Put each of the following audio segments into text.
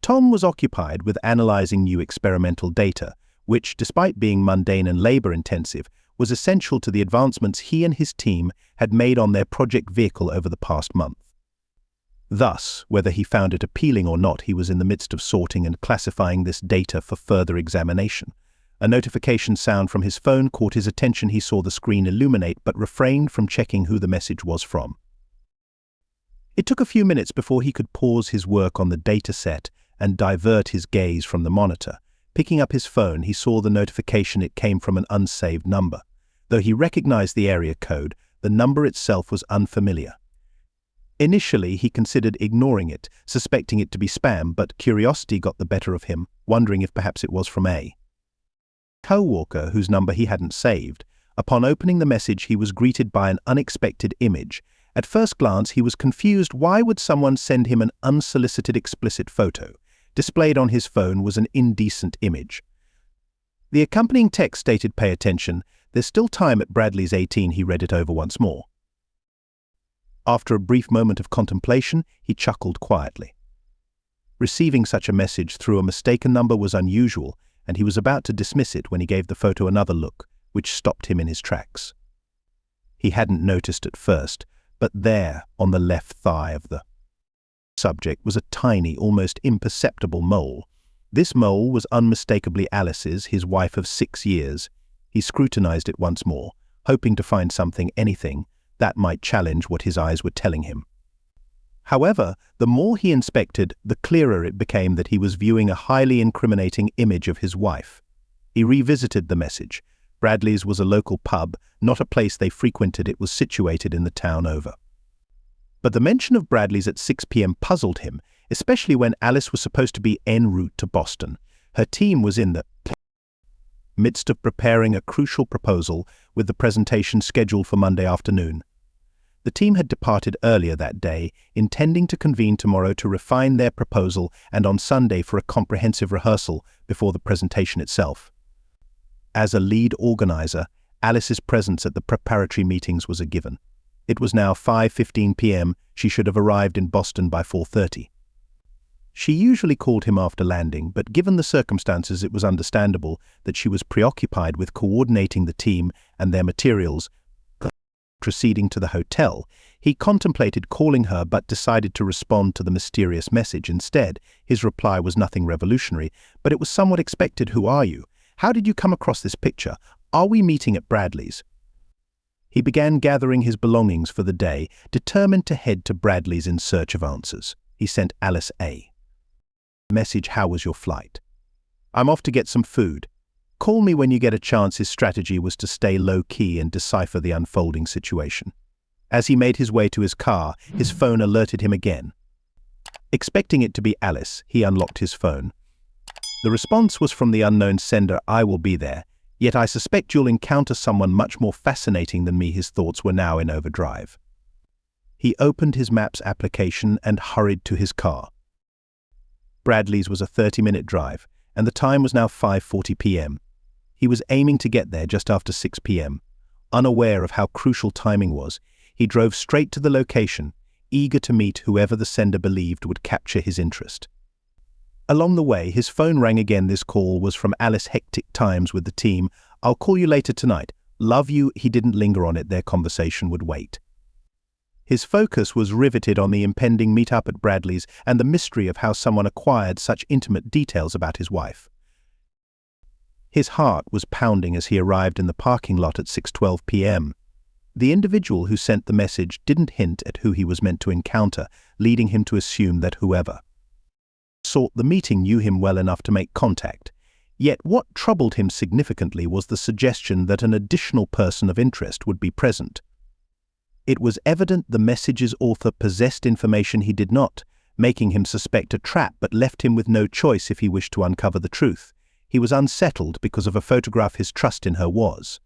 Tom was occupied with analyzing new experimental data, which, despite being mundane and labor-intensive, was essential to the advancements he and his team had made on their project vehicle over the past month. Thus, whether he found it appealing or not, he was in the midst of sorting and classifying this data for further examination. A notification sound from his phone caught his attention. He saw the screen illuminate but refrained from checking who the message was from. It took a few minutes before he could pause his work on the data set and divert his gaze from the monitor. Picking up his phone, he saw the notification. It came from an unsaved number. Though he recognized the area code, the number itself was unfamiliar. Initially, he considered ignoring it, suspecting it to be spam, but curiosity got the better of him, wondering if perhaps it was from a co-worker whose number he hadn't saved. Upon opening the message, he was greeted by an unexpected image. At first glance, he was confused. Why would someone send him an unsolicited explicit photo? Displayed on his phone was an indecent image. The accompanying text stated, "Pay attention. There's still time at Bradley's 18. He read it over once more. After a brief moment of contemplation, he chuckled quietly. Receiving such a message through a mistaken number was unusual, and he was about to dismiss it when he gave the photo another look, which stopped him in his tracks. He hadn't noticed at first, but there, on the left thigh of the subject, was a tiny, almost imperceptible mole. This mole was unmistakably Alice's, his wife of 6 years. He scrutinized it once more, hoping to find something, anything, that might challenge what his eyes were telling him. However, the more he inspected, the clearer it became that he was viewing a highly incriminating image of his wife. He revisited the message. Bradley's was a local pub, not a place they frequented. It was situated in the town over. But the mention of Bradley's at 6 p.m. puzzled him, especially when Alice was supposed to be en route to Boston. Her team was in the midst of preparing a crucial proposal, with the presentation scheduled for Monday afternoon. The team had departed earlier that day, intending to convene tomorrow to refine their proposal, and on Sunday for a comprehensive rehearsal before the presentation itself. As a lead organizer, Alice's presence at the preparatory meetings was a given. It was now 5:15 p.m. She should have arrived in Boston by 4:30. She usually called him after landing, but given the circumstances, it was understandable that she was preoccupied with coordinating the team and their materials. Proceeding to the hotel, he contemplated calling her but decided to respond to the mysterious message instead. His reply was nothing revolutionary, but it was somewhat expected. "Who are you? How did you come across this picture? Are we meeting at Bradley's?" He began gathering his belongings for the day, determined to head to Bradley's in search of answers. He sent Alice a message. "How was your flight? I'm off to get some food. Call me when you get a chance." His strategy was to stay low-key and decipher the unfolding situation. As he made his way to his car, his phone alerted him again. Expecting it to be Alice, he unlocked his phone. The response was from the unknown sender. "I will be there. Yet I suspect you'll encounter someone much more fascinating than me." His thoughts were now in overdrive. He opened his Maps application and hurried to his car. Bradley's was a 30-minute drive, and the time was now 5:40 p.m. He was aiming to get there just after 6 p.m. Unaware of how crucial timing was, he drove straight to the location, eager to meet whoever the sender believed would capture his interest. Along the way, his phone rang again. This call was from Alice. "Hectic times with the team. I'll call you later tonight. Love you." He didn't linger on it. Their conversation would wait. His focus was riveted on the impending meetup at Bradley's and the mystery of how someone acquired such intimate details about his wife. His heart was pounding as he arrived in the parking lot at 6:12 p.m. The individual who sent the message didn't hint at who he was meant to encounter, leading him to assume that whoever sought the meeting knew him well enough to make contact. Yet what troubled him significantly was the suggestion that an additional person of interest would be present. It was evident the message's author possessed information he did not, making him suspect a trap, but left him with no choice if he wished to uncover the truth. He was unsettled because of a photograph. His trust in her was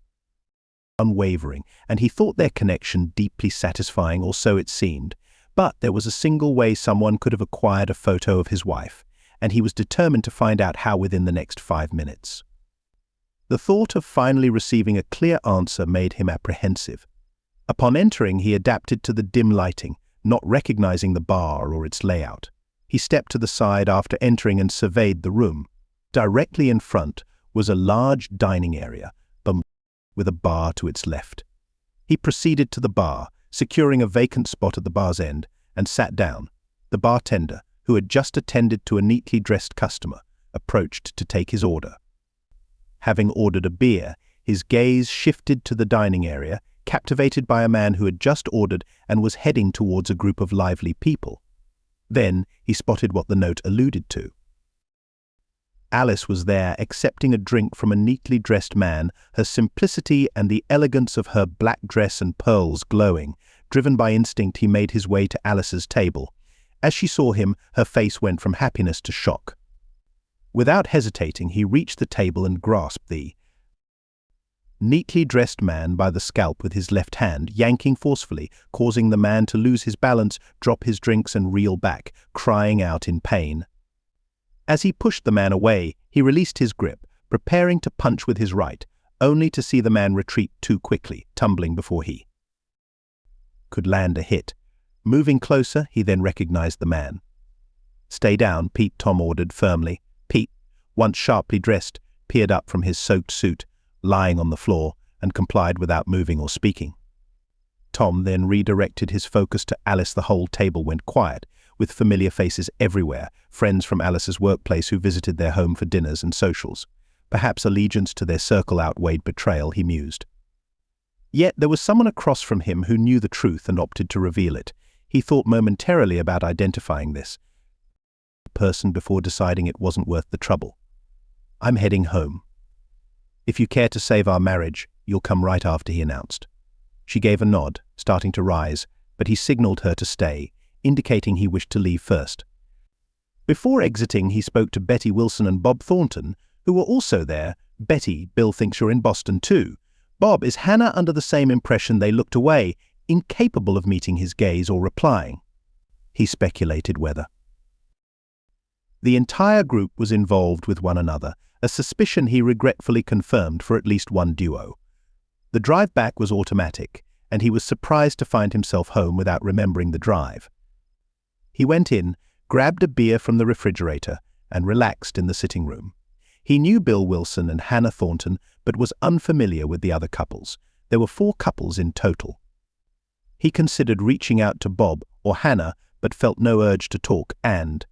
unwavering, and he thought their connection deeply satisfying, or so it seemed. But there was a single way someone could have acquired a photo of his wife, and he was determined to find out how within the next 5 minutes. The thought of finally receiving a clear answer made him apprehensive. Upon entering, he adapted to the dim lighting, not recognizing the bar or its layout. He stepped to the side after entering and surveyed the room. Directly in front was a large dining area, with a bar to its left. He proceeded to the bar, securing a vacant spot at the bar's end, and sat down. The bartender, who had just attended to a neatly dressed customer, approached to take his order. Having ordered a beer, his gaze shifted to the dining area, captivated by a man who had just ordered and was heading towards a group of lively people. Then he spotted what the note alluded to. Alice was there, accepting a drink from a neatly dressed man, her simplicity and the elegance of her black dress and pearls glowing. Driven by instinct, he made his way to Alice's table. As she saw him, her face went from happiness to shock. Without hesitating, he reached the table and grasped the neatly dressed man by the scalp with his left hand, yanking forcefully, causing the man to lose his balance, drop his drinks and reel back, crying out in pain. As he pushed the man away, he released his grip, preparing to punch with his right, only to see the man retreat too quickly, tumbling before he could land a hit. Moving closer, he then recognized the man. "Stay down, Pete," Tom ordered firmly. Pete, once sharply dressed, peered up from his soaked suit, lying on the floor, and complied without moving or speaking. Tom then redirected his focus to Alice. The whole table went quiet, with familiar faces everywhere, friends from Alice's workplace who visited their home for dinners and socials. Perhaps allegiance to their circle outweighed betrayal, he mused. Yet there was someone across from him who knew the truth and opted to reveal it. He thought momentarily about identifying this person before deciding it wasn't worth the trouble. "I'm heading home. If you care to save our marriage, you'll come right after," he announced. She gave a nod, starting to rise, but he signaled her to stay, indicating he wished to leave first. Before exiting, he spoke to Betty Wilson and Bob Thornton, who were also there. "Betty, Bill thinks you're in Boston too. Bob, is Hannah under the same impression?" They looked away, incapable of meeting his gaze or replying. He speculated whether the entire group was involved with one another, a suspicion he regretfully confirmed for at least one duo. The drive back was automatic, and he was surprised to find himself home without remembering the drive. He went in, grabbed a beer from the refrigerator, and relaxed in the sitting room. He knew Bill Wilson and Hannah Thornton, but was unfamiliar with the other couples. There were 4 couples in total. He considered reaching out to Bob or Hannah, but felt no urge to talk and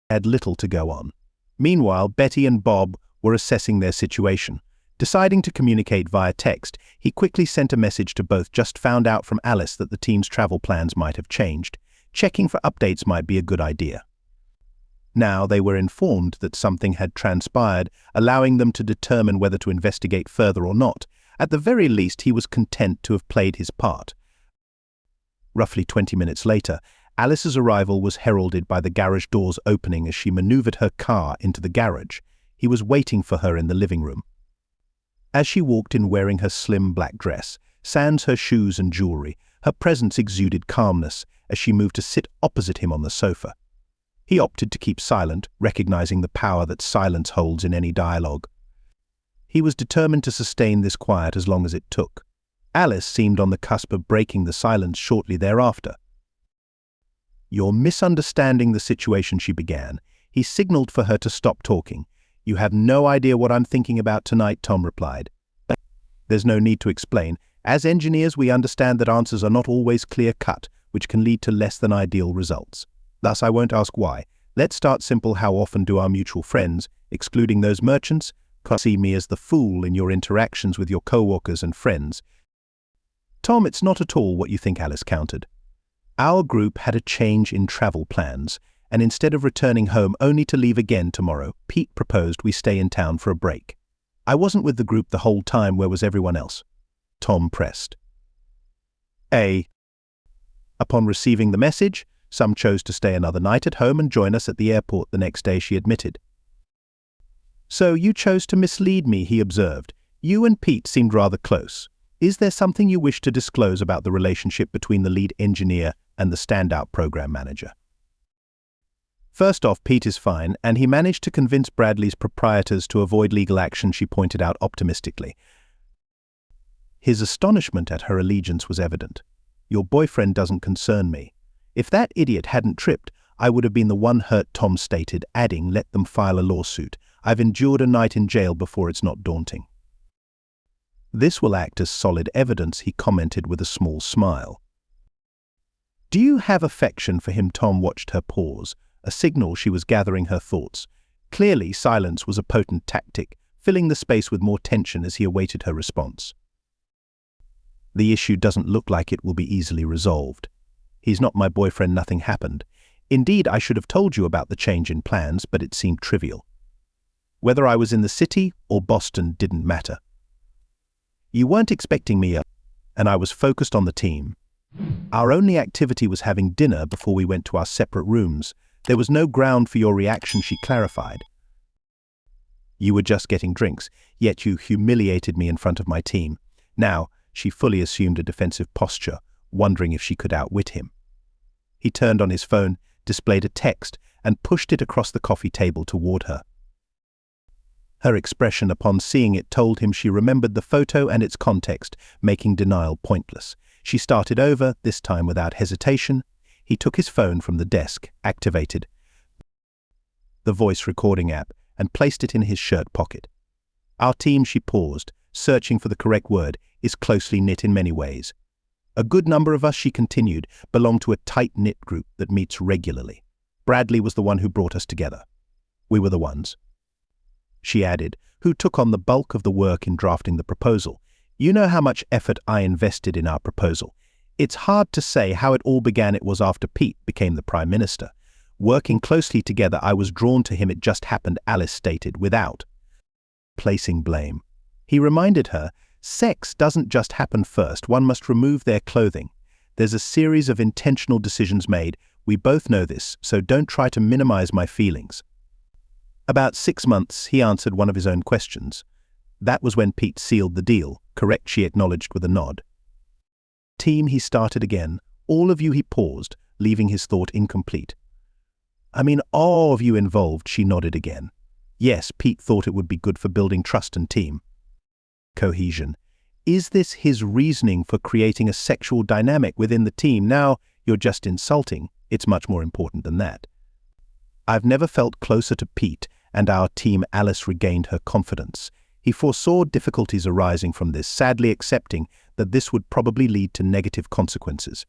had little to go on. Meanwhile, Betty and Bob were assessing their situation. Deciding to communicate via text, he quickly sent a message to both. "Just found out from Alice that the team's travel plans might have changed. Checking for updates might be a good idea." Now they were informed that something had transpired, allowing them to determine whether to investigate further or not. At the very least, he was content to have played his part. Roughly 20 minutes later, Alice's arrival was heralded by the garage doors opening as she maneuvered her car into the garage. He was waiting for her in the living room. As she walked in wearing her slim black dress, sans her shoes and jewelry, her presence exuded calmness as she moved to sit opposite him on the sofa. He opted to keep silent, recognizing the power that silence holds in any dialogue. He was determined to sustain this quiet as long as it took. Alice seemed on the cusp of breaking the silence shortly thereafter. "You're misunderstanding the situation," she began. He signaled for her to stop talking. "You have no idea what I'm thinking about tonight," Tom replied. "There's no need to explain. As engineers, we understand that answers are not always clear-cut, which can lead to less than ideal results. Thus, I won't ask why. Let's start simple. How often do our mutual friends, excluding those merchants, see me as the fool in your interactions with your co-workers and friends?" "Tom, it's not at all what you think," Alice countered. "Our group had a change in travel plans, and instead of returning home only to leave again tomorrow, Pete proposed we stay in town for a break. I wasn't with the group the whole time. Where was everyone else?" Tom pressed. Upon receiving the message, some chose to stay another night at home and join us at the airport the next day, she admitted. "So you chose to mislead me," he observed. "You and Pete seemed rather close. Is there something you wish to disclose about the relationship between the lead engineer and the standout program manager?" "First off, Pete is fine, and he managed to convince Bradley's proprietors to avoid legal action," she pointed out optimistically. His astonishment at her allegiance was evident. "Your boyfriend doesn't concern me. If that idiot hadn't tripped, I would have been the one hurt, Tom stated, adding, let them file a lawsuit. I've endured a night in jail before, it's not daunting. This will act as solid evidence, he commented with a small smile. Do you have affection for him? Tom watched her pause, a signal she was gathering her thoughts. Clearly, silence was a potent tactic, filling the space with more tension as he awaited her response. The issue doesn't look like it will be easily resolved. He's not my boyfriend, nothing happened. Indeed, I should have told you about the change in plans, but it seemed trivial. Whether I was in the city or Boston didn't matter. You weren't expecting me, and I was focused on the team. Our only activity was having dinner before we went to our separate rooms. There was no ground for your reaction, she clarified. You were just getting drinks, yet you humiliated me in front of my team. Now, she fully assumed a defensive posture, wondering if she could outwit him. He turned on his phone, displayed a text, and pushed it across the coffee table toward her. Her expression upon seeing it told him she remembered the photo and its context, making denial pointless. She started over, this time without hesitation. He took his phone from the desk, activated the voice recording app, and placed it in his shirt pocket. Our team, she paused, searching for the correct word, is closely knit in many ways. A good number of us, she continued, belong to a tight-knit group that meets regularly. Bradley was the one who brought us together. We were the ones, she added, who took on the bulk of the work in drafting the proposal. You know how much effort I invested in our proposal. It's hard to say how it all began. It was after Pete became the Prime Minister. Working closely together, I was drawn to him. It just happened, Alice stated, without placing blame. He reminded her, sex doesn't just happen first. One must remove their clothing. There's a series of intentional decisions made. We both know this, so don't try to minimize my feelings. About 6 months, he answered one of his own questions. That was when Pete sealed the deal. Correct, she acknowledged with a nod. Team, he started again. All of you, he paused, leaving his thought incomplete. I mean, all of you involved, she nodded again. Yes, Pete thought it would be good for building trust and team cohesion. Is this his reasoning for creating a sexual dynamic within the team? Now, you're just insulting. It's much more important than that. I've never felt closer to Pete and our team. Alice regained her confidence. He foresaw difficulties arising from this, sadly accepting that this would probably lead to negative consequences.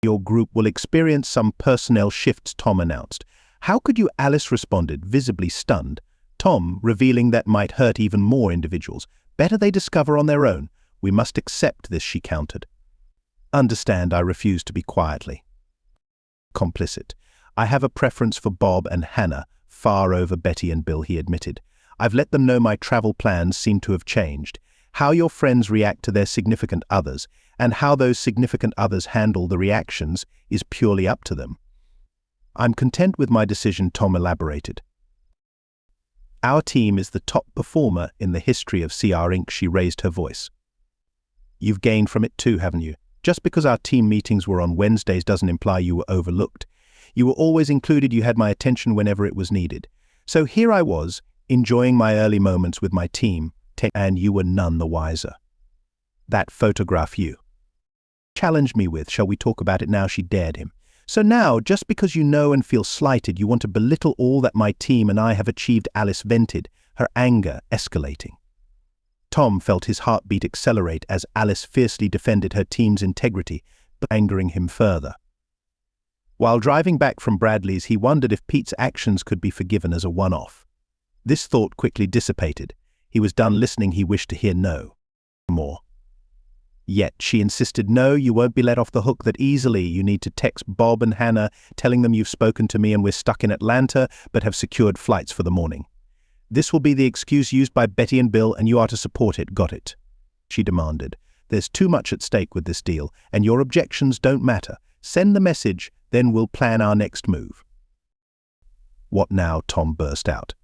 Your group will experience some personnel shifts, Tom announced. How could you? Alice responded, visibly stunned. Tom, revealing that might hurt even more individuals. Better they discover on their own. We must accept this, she countered. Understand, I refuse to be quietly complicit. I have a preference for Bob and Hannah, far over Betty and Bill, he admitted. I've let them know my travel plans seem to have changed. How your friends react to their significant others, and how those significant others handle the reactions, is purely up to them. I'm content with my decision, Tom elaborated. Our team is the top performer in the history of CR Inc., she raised her voice. You've gained from it too, haven't you? Just because our team meetings were on Wednesdays doesn't imply you were overlooked. You were always included, you had my attention whenever it was needed. So here I was, enjoying my early moments with my team, and you were none the wiser. That photograph you challenged me with, shall we talk about it now? She dared him. So now, just because you know and feel slighted, you want to belittle all that my team and I have achieved, Alice vented, her anger escalating. Tom felt his heartbeat accelerate as Alice fiercely defended her team's integrity, but angering him further. While driving back from Bradley's, he wondered if Pete's actions could be forgiven as a one-off. This thought quickly dissipated. He was done listening. He wished to hear no more. Yet she insisted, no, you won't be let off the hook that easily. You need to text Bob and Hannah, telling them you've spoken to me and we're stuck in Atlanta, but have secured flights for the morning. This will be the excuse used by Betty and Bill, and you are to support it. Got it? She demanded. There's too much at stake with this deal, and your objections don't matter. Send the message, then we'll plan our next move. What now? Tom burst out.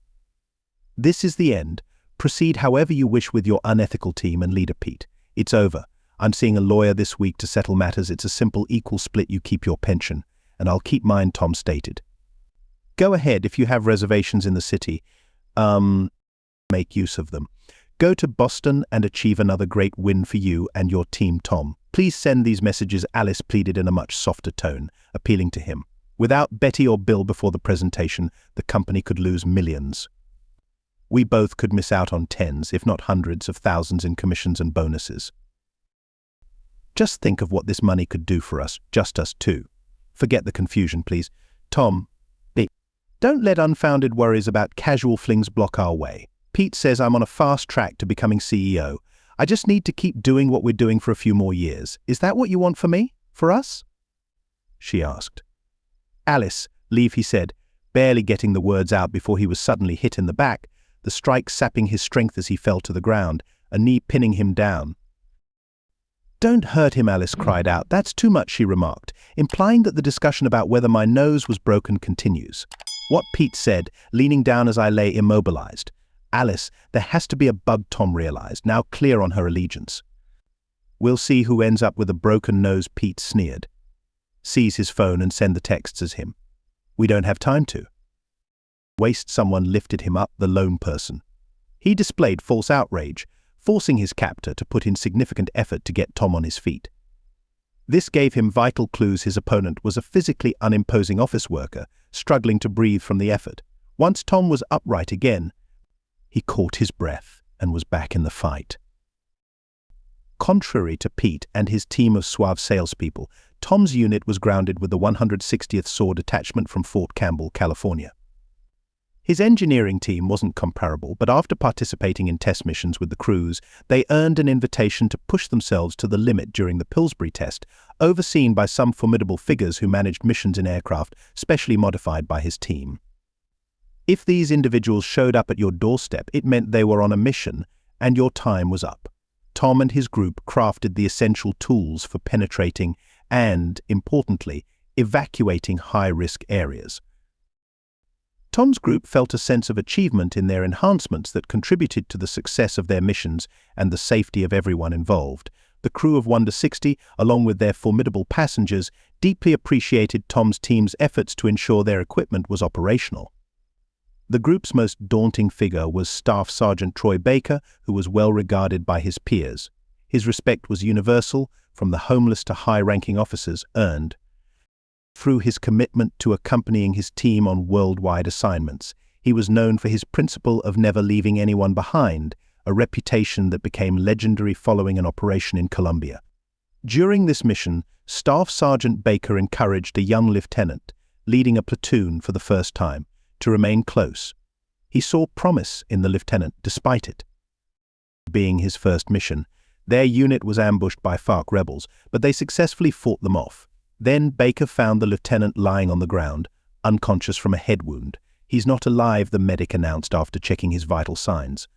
This is the end. Proceed however you wish with your unethical team and leader Pete. It's over. I'm seeing a lawyer this week to settle matters. It's a simple equal split. You keep your pension, and I'll keep mine, Tom stated. Go ahead if you have reservations in the city. Make use of them. Go to Boston and achieve another great win for you and your team, Tom. Please send these messages, Alice pleaded in a much softer tone, appealing to him. Without Betty or Bill before the presentation, the company could lose millions. We both could miss out on tens, if not hundreds of thousands in commissions and bonuses. Just think of what this money could do for us, just us two. Forget the confusion, please. Tom, B. Don't let unfounded worries about casual flings block our way. Pete says I'm on a fast track to becoming CEO. I just need to keep doing what we're doing for a few more years. Is that what you want for me? For us? She asked. Alice, leave, he said, barely getting the words out before he was suddenly hit in the back, the strike sapping his strength as he fell to the ground, a knee pinning him down. Don't hurt him, Alice cried out. That's too much, she remarked, implying that the discussion about whether my nose was broken continues. What Pete said, leaning down as I lay immobilized. Alice, there has to be a bug, Tom realized, now clear on her allegiance. We'll see who ends up with a broken nose, Pete sneered. Seize his phone and send the texts as him. We don't have time to. Waste someone lifted him up, the lone person. He displayed false outrage, forcing his captor to put in significant effort to get Tom on his feet. This gave him vital clues his opponent was a physically unimposing office worker, struggling to breathe from the effort. Once Tom was upright again, he caught his breath and was back in the fight. Contrary to Pete and his team of suave salespeople, Tom's unit was grounded with the 160th SOAR detachment from Fort Campbell, California. His engineering team wasn't comparable, but after participating in test missions with the crews, they earned an invitation to push themselves to the limit during the Pillsbury test, overseen by some formidable figures who managed missions in aircraft specially modified by his team. If these individuals showed up at your doorstep, it meant they were on a mission, and your time was up. Tom and his group crafted the essential tools for penetrating and, importantly, evacuating high-risk areas. Tom's group felt a sense of achievement in their enhancements that contributed to the success of their missions and the safety of everyone involved. The crew of Wonder 60, along with their formidable passengers, deeply appreciated Tom's team's efforts to ensure their equipment was operational. The group's most daunting figure was Staff Sergeant Troy Baker, who was well regarded by his peers. His respect was universal, from the homeless to high-ranking officers, earned through his commitment to accompanying his team on worldwide assignments. He was known for his principle of never leaving anyone behind, a reputation that became legendary following an operation in Colombia. During this mission, Staff Sergeant Baker encouraged a young lieutenant, leading a platoon for the first time, to remain close. He saw promise in the lieutenant despite it. Being his first mission, their unit was ambushed by FARC rebels, but they successfully fought them off. Then Baker found the lieutenant lying on the ground, unconscious from a head wound. He's not alive, the medic announced after checking his vital signs.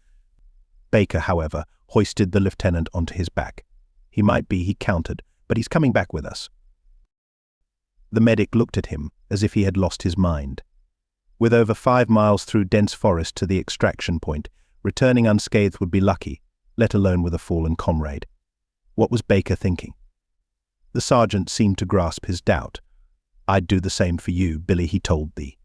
Baker, however, hoisted the lieutenant onto his back. He might be, he countered, but he's coming back with us. The medic looked at him as if he had lost his mind. With over 5 miles through dense forest to the extraction point, returning unscathed would be lucky, let alone with a fallen comrade. What was Baker thinking? The sergeant seemed to grasp his doubt. I'd do the same for you, Billy, he told the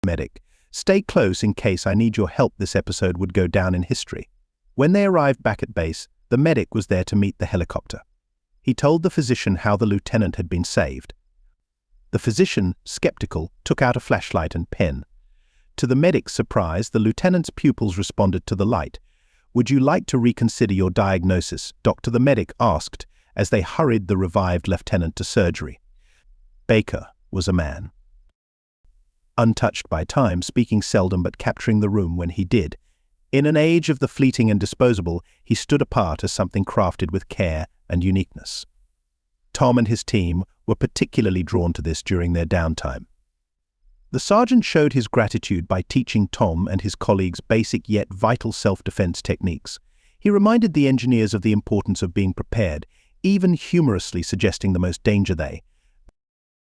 medic. Stay close in case I need your help. This episode would go down in history. When they arrived back at base, the medic was there to meet the helicopter. He told the physician how the lieutenant had been saved. The physician, skeptical, took out a flashlight and pen. To the medic's surprise, the lieutenant's pupils responded to the light. Would you like to reconsider your diagnosis? Doctor, the medic asked, as they hurried the revived lieutenant to surgery. Baker was a man. Untouched by time, speaking seldom but capturing the room when he did. In an age of the fleeting and disposable, he stood apart as something crafted with care and uniqueness. Tom and his team were particularly drawn to this during their downtime. The sergeant showed his gratitude by teaching Tom and his colleagues basic yet vital self-defense techniques. He reminded the engineers of the importance of being prepared, even humorously suggesting the most danger they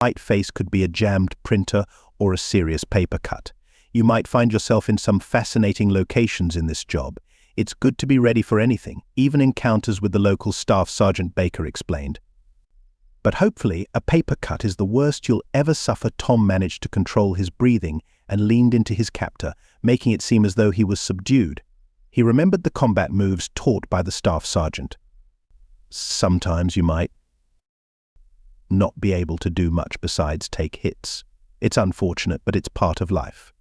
might face could be a jammed printer or a serious paper cut. You might find yourself in some fascinating locations in this job. It's good to be ready for anything, even encounters with the local staff, Sergeant Baker explained. But hopefully, a paper cut is the worst you'll ever suffer. Tom managed to control his breathing and leaned into his captor, making it seem as though he was subdued. He remembered the combat moves taught by the staff sergeant. Sometimes you might not be able to do much besides take hits. It's unfortunate, but it's part of life.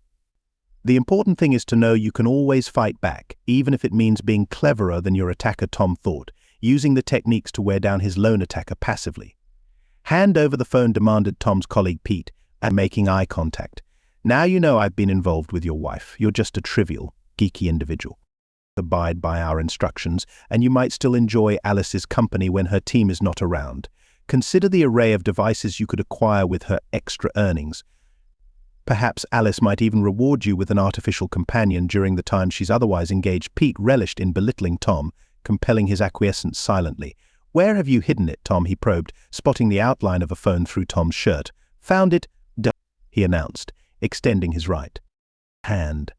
The important thing is to know you can always fight back, even if it means being cleverer than your attacker, Tom thought, using the techniques to wear down his lone attacker passively. Hand over the phone, demanded Tom's colleague Pete, and making eye contact. Now you know I've been involved with your wife. You're just a trivial, geeky individual. Abide by our instructions, and you might still enjoy Alice's company when her team is not around. Consider the array of devices you could acquire with her extra earnings. Perhaps Alice might even reward you with an artificial companion during the time she's otherwise engaged. Pete relished in belittling Tom, compelling his acquiescence silently. Where have you hidden it, Tom? He probed, spotting the outline of a phone through Tom's shirt. Found it, he announced, extending his right hand.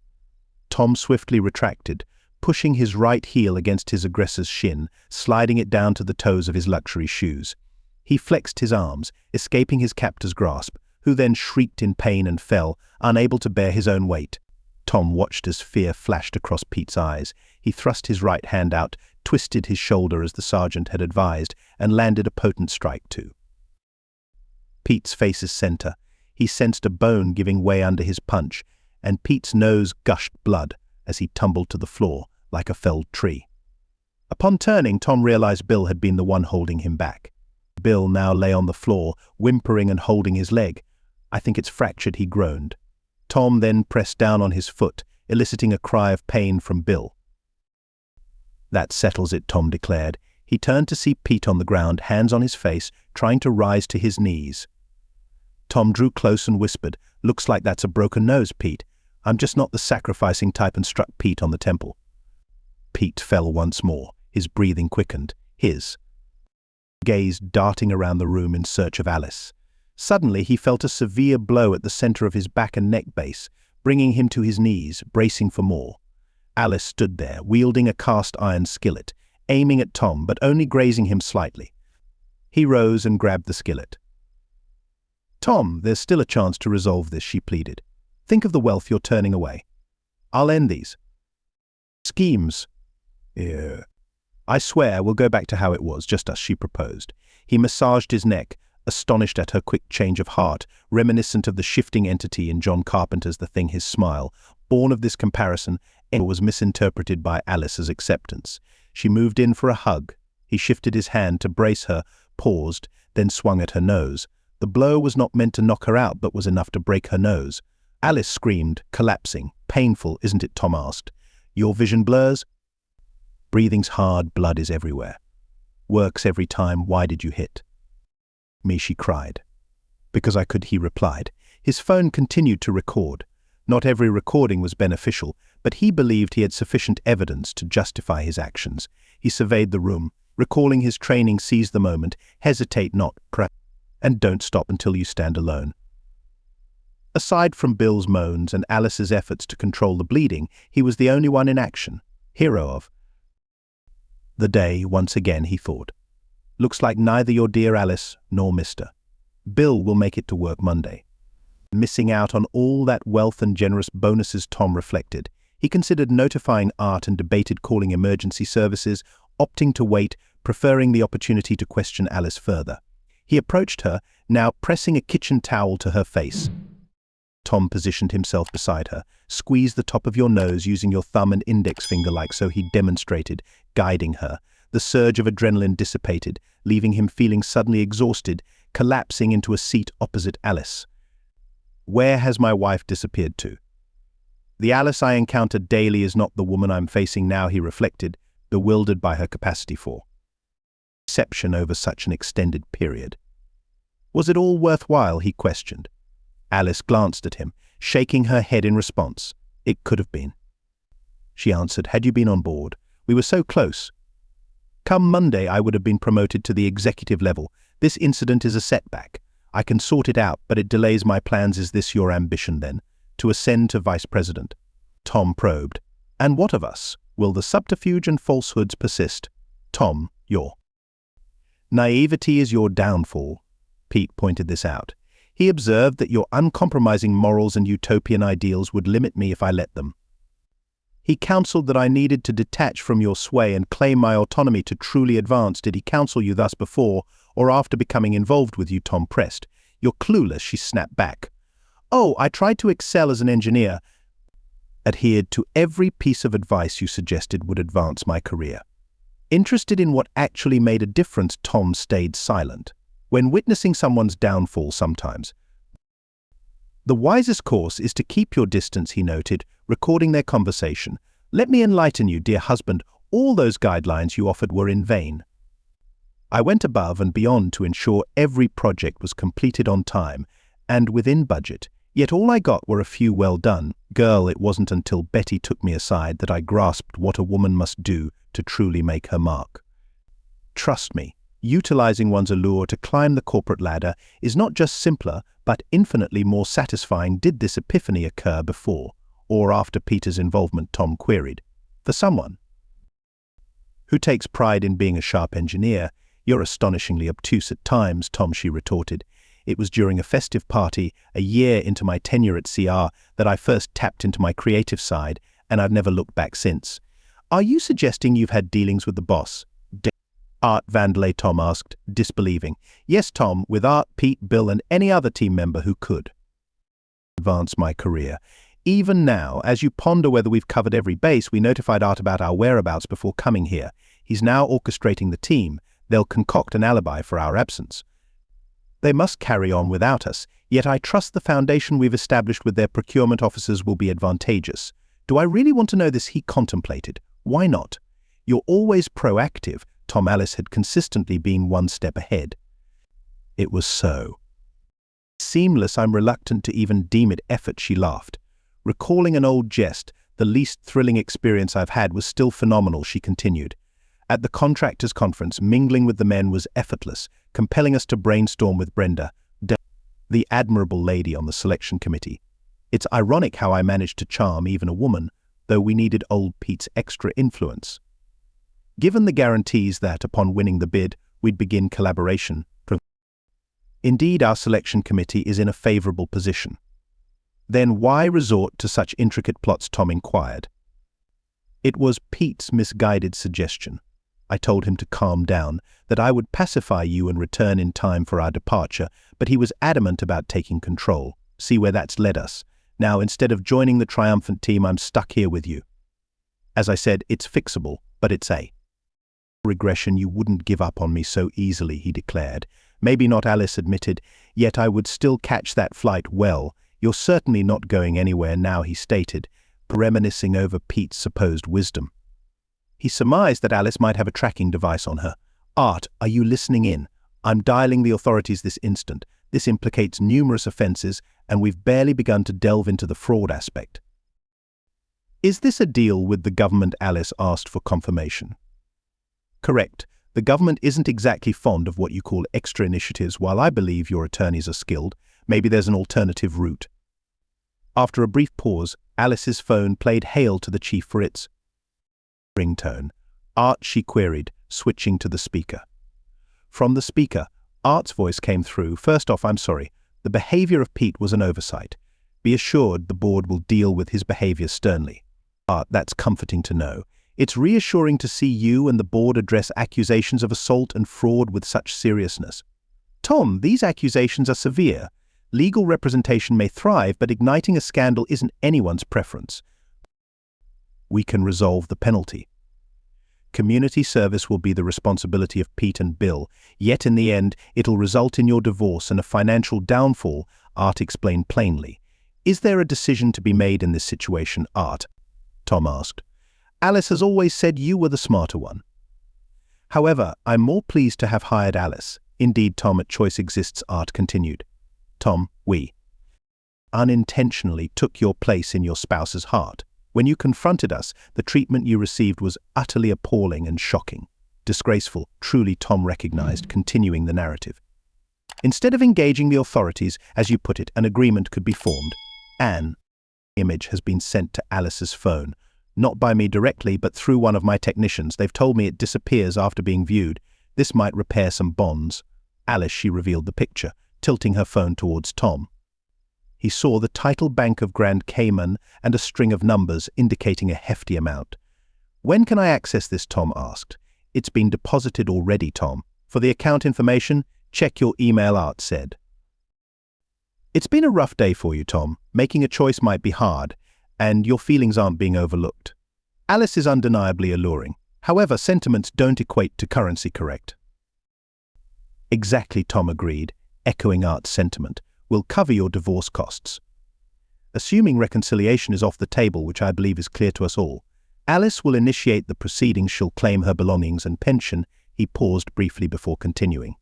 Tom swiftly retracted, pushing his right heel against his aggressor's shin, sliding it down to the toes of his luxury shoes. He flexed his arms, escaping his captor's grasp, who then shrieked in pain and fell, unable to bear his own weight. Tom watched as fear flashed across Pete's eyes. He thrust his right hand out, twisted his shoulder as the sergeant had advised, and landed a potent strike too. Pete's face's center. He sensed a bone giving way under his punch, and Pete's nose gushed blood as he tumbled to the floor like a felled tree. Upon turning, Tom realized Bill had been the one holding him back. Bill now lay on the floor, whimpering and holding his leg. I think it's fractured, he groaned. Tom then pressed down on his foot, eliciting a cry of pain from Bill. That settles it, Tom declared. He turned to see Pete on the ground, hands on his face, trying to rise to his knees. Tom drew close and whispered, "Looks like that's a broken nose, Pete. I'm just not the sacrificing type," and struck Pete on the temple. Pete fell once more, his breathing quickened, his gaze darting around the room in search of Alice. Suddenly he felt a severe blow at the center of his back and neck base, bringing him to his knees, bracing for more. Alice stood there, wielding a cast-iron skillet, aiming at Tom but only grazing him slightly. He rose and grabbed the skillet. "Tom, there's still a chance to resolve this," she pleaded. "Think of the wealth you're turning away. I'll end these schemes. I swear we'll go back to how it was, just us," she proposed. He massaged his neck, astonished at her quick change of heart, reminiscent of the shifting entity in John Carpenter's The Thing. His smile, born of this comparison, was misinterpreted by Alice as acceptance. She moved in for a hug. He shifted his hand to brace her, paused, then swung at her nose. The blow was not meant to knock her out, but was enough to break her nose. Alice screamed, collapsing. "Painful, isn't it?" Tom asked. "Your vision blurs?" "Breathing's hard, blood is everywhere. Works every time. Why did you hit me?" she cried. "Because I could," he replied. His phone continued to record. Not every recording was beneficial, but he believed he had sufficient evidence to justify his actions. He surveyed the room, recalling his training: seize the moment, hesitate not, and don't stop until you stand alone. Aside from Bill's moans and Alice's efforts to control the bleeding, he was the only one in action, hero of the day. Once again, he thought. Looks like neither your dear Alice nor Mr. Bill will make it to work Monday. Missing out on all that wealth and generous bonuses, Tom reflected. He considered notifying Art and debated calling emergency services, opting to wait, preferring the opportunity to question Alice further. He approached her, now pressing a kitchen towel to her face. Tom positioned himself beside her. "Squeeze the top of your nose using your thumb and index finger like so," he demonstrated, guiding her. The surge of adrenaline dissipated, leaving him feeling suddenly exhausted, collapsing into a seat opposite Alice. "Where has my wife disappeared to? The Alice I encounter daily is not the woman I'm facing now," he reflected, bewildered by her capacity for deception over such an extended period. Was it all worthwhile, he questioned. Alice glanced at him, shaking her head in response. "It could have been," she answered. "Had you been on board? We were so close. Come Monday, I would have been promoted to the executive level. This incident is a setback. I can sort it out, but it delays my plans." "Is this your ambition, then, to ascend to vice president?" Tom probed. "And what of us? Will the subterfuge and falsehoods persist?" "Tom, your naivety is your downfall." Pete pointed this out. He observed that your uncompromising morals and utopian ideals would limit me if I let them. He counseled that I needed to detach from your sway and claim my autonomy to truly advance. Did he counsel you thus before, or after becoming involved with you, Tom pressed. You're clueless, she snapped back. Oh, I tried to excel as an engineer. Adhered to every piece of advice you suggested would advance my career. Interested in what actually made a difference, Tom stayed silent. When witnessing someone's downfall sometimes, the wisest course is to keep your distance, he noted, recording their conversation. Let me enlighten you, dear husband, all those guidelines you offered were in vain. I went above and beyond to ensure every project was completed on time and within budget, yet all I got were a few well done. Girl, it wasn't until Betty took me aside that I grasped what a woman must do to truly make her mark. Trust me, utilizing one's allure to climb the corporate ladder is not just simpler, but infinitely more satisfying. Did this epiphany occur before or after Peter's involvement, Tom queried. For someone who takes pride in being a sharp engineer, you're astonishingly obtuse at times, Tom, she retorted. It was during a festive party, a year into my tenure at CR, that I first tapped into my creative side, and I've never looked back since. Are you suggesting you've had dealings with the boss? Art Vandelay, Tom asked, disbelieving. Yes, Tom, with Art, Pete, Bill, and any other team member who could advance my career. Even now, as you ponder whether we've covered every base, we notified Art about our whereabouts before coming here. He's now orchestrating the team. They'll concoct an alibi for our absence. They must carry on without us, yet I trust the foundation we've established with their procurement officers will be advantageous. Do I really want to know this? He contemplated. Why not? You're always proactive. Tom. Alice had consistently been one step ahead. It was so seamless I'm reluctant to even deem it effort, she laughed. Recalling an old jest, the least thrilling experience I've had was still phenomenal, she continued. At the contractors' conference, mingling with the men was effortless, compelling us to brainstorm with Brenda, the admirable lady on the selection committee. It's ironic how I managed to charm even a woman, though we needed old Pete's extra influence. Given the guarantees that, upon winning the bid, we'd begin collaboration. Indeed, our selection committee is in a favorable position. Then why resort to such intricate plots? Tom inquired. It was Pete's misguided suggestion. I told him to calm down, that I would pacify you and return in time for our departure, but he was adamant about taking control. See where that's led us. Now, instead of joining the triumphant team, I'm stuck here with you. As I said, it's fixable, but it's a regression. You wouldn't give up on me so easily, he declared. Maybe not, Alice admitted, yet I would still catch that flight well. You're certainly not going anywhere now, he stated, reminiscing over Pete's supposed wisdom. He surmised that Alice might have a tracking device on her. Art, are you listening in? I'm dialing the authorities this instant. This implicates numerous offenses, and we've barely begun to delve into the fraud aspect. Is this a deal with the government? Alice asked for confirmation. Correct. The government isn't exactly fond of what you call extra initiatives. While I believe your attorneys are skilled, maybe there's an alternative route. After a brief pause, Alice's phone played hail to the chief for its ringtone. Art, she queried, switching to the speaker. From the speaker, Art's voice came through. First off, I'm sorry. The behavior of Pete was an oversight. Be assured the board will deal with his behavior sternly. Art, that's comforting to know. It's reassuring to see you and the board address accusations of assault and fraud with such seriousness. Tom, these accusations are severe. Legal representation may thrive, but igniting a scandal isn't anyone's preference. We can resolve the penalty. Community service will be the responsibility of Pete and Bill, yet in the end, it'll result in your divorce and a financial downfall, Art explained plainly. Is there a decision to be made in this situation, Art? Tom asked. Alice has always said you were the smarter one. However, I'm more pleased to have hired Alice. Indeed, Tom, a choice exists, Art continued. Tom, we unintentionally took your place in your spouse's heart. When you confronted us, the treatment you received was utterly appalling and shocking. Disgraceful, truly, Tom recognized, continuing the narrative. Instead of engaging the authorities, as you put it, an agreement could be formed. An image has been sent to Alice's phone. Not by me directly, but through one of my technicians. They've told me it disappears after being viewed. This might repair some bonds. Alice, she revealed the picture, tilting her phone towards Tom. He saw the title Bank of Grand Cayman and a string of numbers indicating a hefty amount. When can I access this? Tom asked. It's been deposited already, Tom. For the account information, check your email, Art said. It's been a rough day for you, Tom. Making a choice might be hard, and your feelings aren't being overlooked. Alice is undeniably alluring. However, sentiments don't equate to currency, correct? Exactly, Tom agreed, echoing Art's sentiment. We'll cover your divorce costs. Assuming reconciliation is off the table, which I believe is clear to us all, Alice will initiate the proceedings. She'll claim her belongings and pension. He paused briefly before continuing.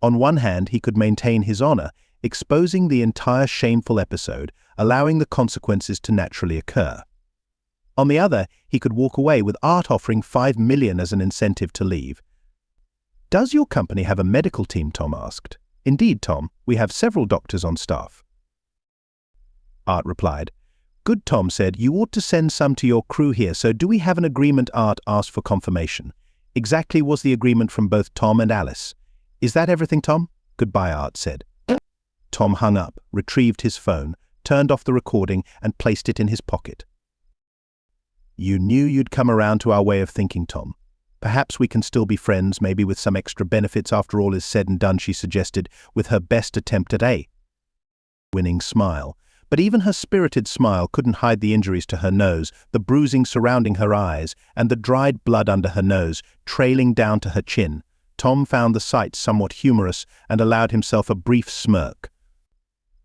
On one hand, he could maintain his honor, exposing the entire shameful episode, allowing the consequences to naturally occur. On the other, he could walk away with Art offering $5 million as an incentive to leave. Does your company have a medical team? Tom asked. Indeed, Tom, we have several doctors on staff. Art replied. Good, Tom said. You ought to send some to your crew here. So do we have an agreement? Art asked for confirmation. Exactly was the agreement from both Tom and Alice. Is that everything, Tom? Goodbye, Art said. Tom hung up, retrieved his phone, turned off the recording, and placed it in his pocket. You knew you'd come around to our way of thinking, Tom. Perhaps we can still be friends, maybe with some extra benefits after all is said and done, she suggested, with her best attempt at a winning smile. But even her spirited smile couldn't hide the injuries to her nose, the bruising surrounding her eyes, and the dried blood under her nose, trailing down to her chin. Tom found the sight somewhat humorous and allowed himself a brief smirk.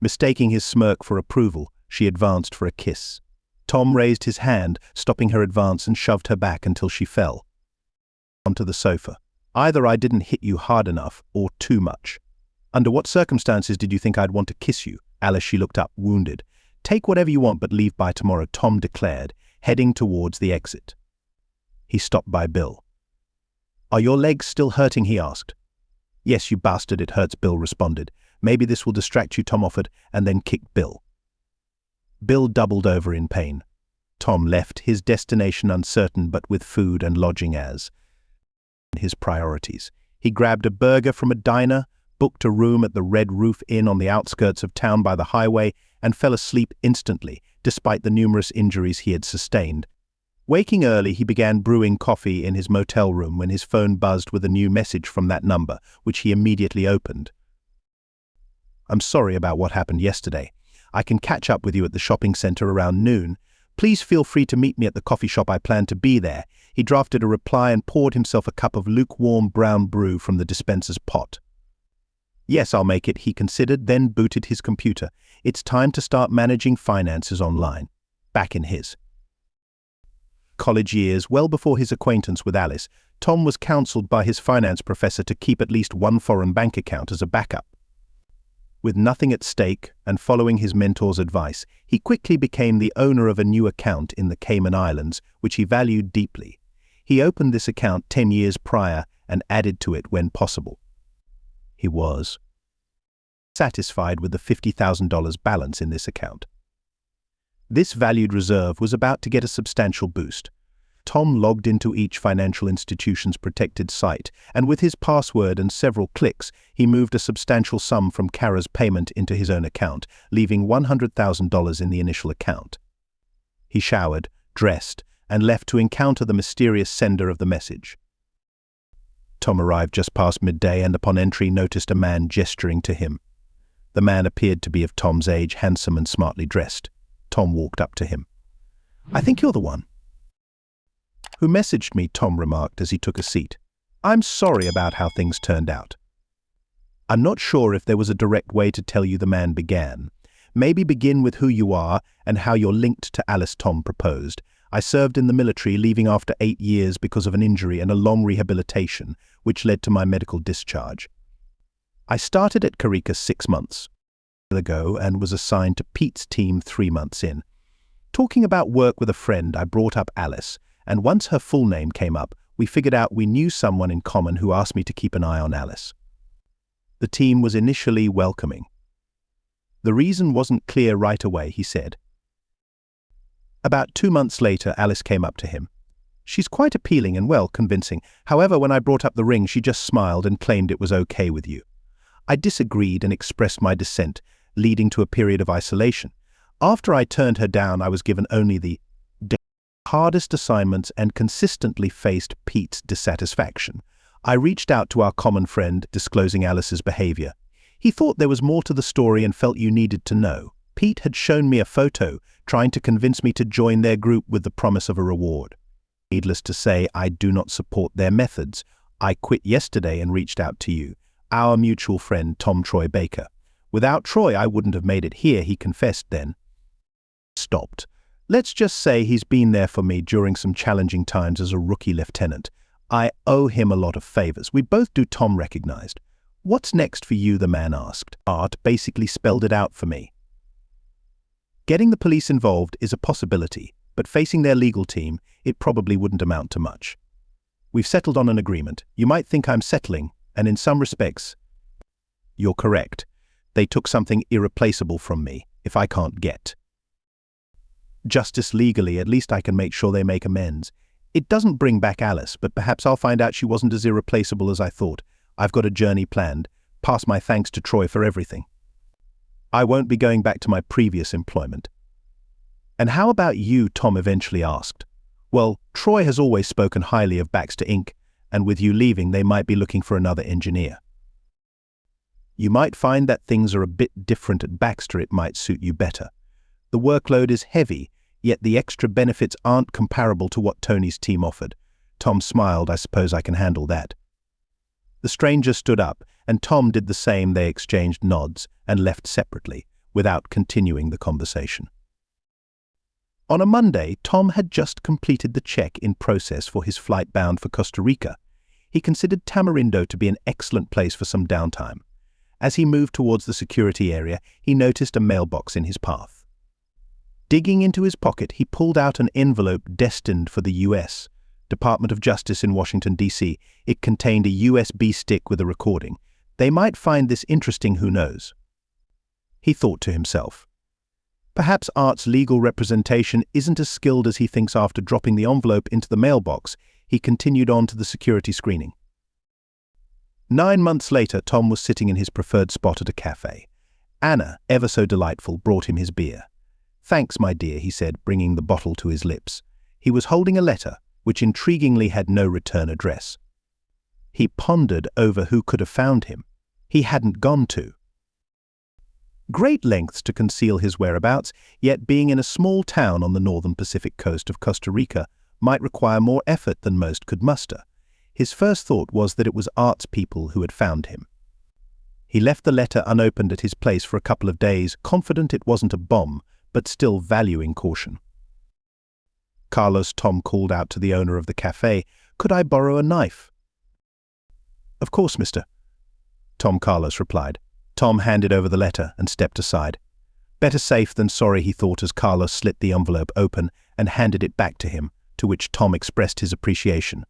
Mistaking his smirk for approval, she advanced for a kiss. Tom raised his hand, stopping her advance, and shoved her back until she fell onto the sofa. Either I didn't hit you hard enough, or too much. Under what circumstances did you think I'd want to kiss you? Alice, she looked up, wounded. Take whatever you want, but leave by tomorrow, Tom declared, heading towards the exit. He stopped by Bill. Are your legs still hurting? He asked. Yes, you bastard, it hurts, Bill responded. Maybe this will distract you, Tom offered, and then kicked Bill. Bill doubled over in pain. Tom left, his destination uncertain, but with food and lodging as his priorities. He grabbed a burger from a diner, booked a room at the Red Roof Inn on the outskirts of town by the highway, and fell asleep instantly, despite the numerous injuries he had sustained. Waking early, he began brewing coffee in his motel room when his phone buzzed with a new message from that number, which he immediately opened. I'm sorry about what happened yesterday. I can catch up with you at the shopping center around noon. Please feel free to meet me at the coffee shop. I plan to be there. He drafted a reply and poured himself a cup of lukewarm brown brew from the dispenser's pot. Yes, I'll make it, he considered, then booted his computer. It's time to start managing finances online. Back in his college years, well before his acquaintance with Alice, Tom was counseled by his finance professor to keep at least one foreign bank account as a backup. With nothing at stake and following his mentor's advice, he quickly became the owner of a new account in the Cayman Islands, which he valued deeply. He opened this account 10 years prior and added to it when possible. He was satisfied with the $50,000 balance in this account. This valued reserve was about to get a substantial boost. Tom logged into each financial institution's protected site, and with his password and several clicks, he moved a substantial sum from Kara's payment into his own account, leaving $100,000 in the initial account. He showered, dressed, and left to encounter the mysterious sender of the message. Tom arrived just past midday and upon entry noticed a man gesturing to him. The man appeared to be of Tom's age, handsome and smartly dressed. Tom walked up to him. I think you're the one who messaged me, Tom remarked as he took a seat. I'm sorry about how things turned out. I'm not sure if there was a direct way to tell you, the man began. Maybe begin with who you are and how you're linked to Alice, Tom proposed. I served in the military, leaving after 8 years because of an injury and a long rehabilitation, which led to my medical discharge. I started at Carica 6 months ago and was assigned to Pete's team 3 months in. Talking about work with a friend, I brought up Alice, and once her full name came up, we figured out we knew someone in common who asked me to keep an eye on Alice. The team was initially welcoming. The reason wasn't clear right away, he said. About 2 months later, Alice came up to him. She's quite appealing and, well, convincing. However, when I brought up the ring, she just smiled and claimed it was okay with you. I disagreed and expressed my dissent, leading to a period of isolation. After I turned her down, I was given only the hardest assignments and consistently faced Pete's dissatisfaction. I reached out to our common friend, disclosing Alice's behavior. He thought there was more to the story and felt you needed to know. Pete had shown me a photo, trying to convince me to join their group with the promise of a reward. Needless to say, I do not support their methods. I quit yesterday and reached out to you, our mutual friend Tom Troy Baker. Without Troy, I wouldn't have made it here, he confessed then. Stopped. Let's just say he's been there for me during some challenging times as a rookie lieutenant. I owe him a lot of favors. We both do, Tom recognized. What's next for you, the man asked. Art basically spelled it out for me. Getting the police involved is a possibility, but facing their legal team, it probably wouldn't amount to much. We've settled on an agreement. You might think I'm settling, and in some respects, you're correct. They took something irreplaceable from me, if I can't get justice legally, at least I can make sure they make amends. It doesn't bring back Alice, but perhaps I'll find out she wasn't as irreplaceable as I thought. I've got a journey planned. Pass my thanks to Troy for everything. I won't be going back to my previous employment. And how about you? Tom eventually asked. Well, Troy has always spoken highly of Baxter Inc., and with you leaving, they might be looking for another engineer. You might find that things are a bit different at Baxter. It might suit you better. The workload is heavy, yet the extra benefits aren't comparable to what Tony's team offered. Tom smiled. I suppose I can handle that. The stranger stood up, and Tom did the same. They exchanged nods and left separately, without continuing the conversation. On a Monday, Tom had just completed the check in process for his flight bound for Costa Rica. He considered Tamarindo to be an excellent place for some downtime. As he moved towards the security area, he noticed a mailbox in his path. Digging into his pocket, he pulled out an envelope destined for the U.S. Department of Justice in Washington, D.C. It contained a USB stick with a recording. They might find this interesting, who knows? He thought to himself. Perhaps Art's legal representation isn't as skilled as he thinks. After dropping the envelope into the mailbox, he continued on to the security screening. 9 months later, Tom was sitting in his preferred spot at a cafe. Anna, ever so delightful, brought him his beer. Thanks, my dear, he said, bringing the bottle to his lips. He was holding a letter, which intriguingly had no return address. He pondered over who could have found him. He hadn't gone to great lengths to conceal his whereabouts, yet being in a small town on the northern Pacific coast of Costa Rica might require more effort than most could muster. His first thought was that it was Art's people who had found him. He left the letter unopened at his place for a couple of days, confident it wasn't a bomb, but still valuing caution. Carlos, Tom called out to the owner of the cafe, "Could I borrow a knife?" "Of course, mister," Tom Carlos replied. Tom handed over the letter and stepped aside. Better safe than sorry, he thought, as Carlos slit the envelope open and handed it back to him, to which Tom expressed his appreciation.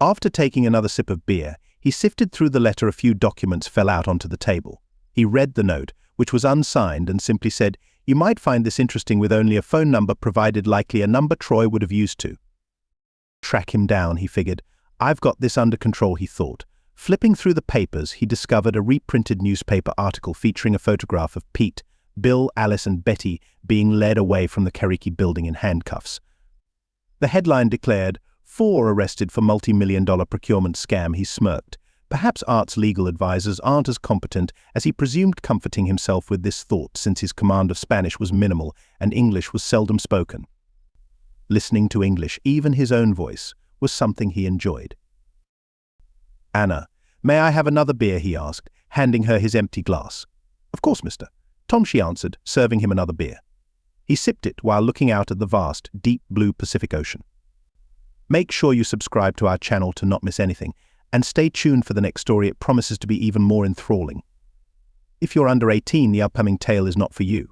After taking another sip of beer, he sifted through the letter. A few documents fell out onto the table. He read the note, which was unsigned, and simply said, "You might find this interesting," with only a phone number provided, likely a number Troy would have used to track him down, he figured. I've got this under control, he thought. Flipping through the papers, he discovered a reprinted newspaper article featuring a photograph of Pete, Bill, Alice, and Betty being led away from the Kariki building in handcuffs. The headline declared, 4 arrested for multi-million-dollar procurement scam. He smirked. Perhaps Art's legal advisors aren't as competent as he presumed, comforting himself with this thought since his command of Spanish was minimal and English was seldom spoken. Listening to English, even his own voice, was something he enjoyed. "Anna, may I have another beer?" he asked, handing her his empty glass. "Of course, mister," Tom, she answered, serving him another beer. He sipped it while looking out at the vast, deep blue Pacific Ocean. Make sure you subscribe to our channel to not miss anything, and stay tuned for the next story. It promises to be even more enthralling. If you're under 18, the upcoming tale is not for you.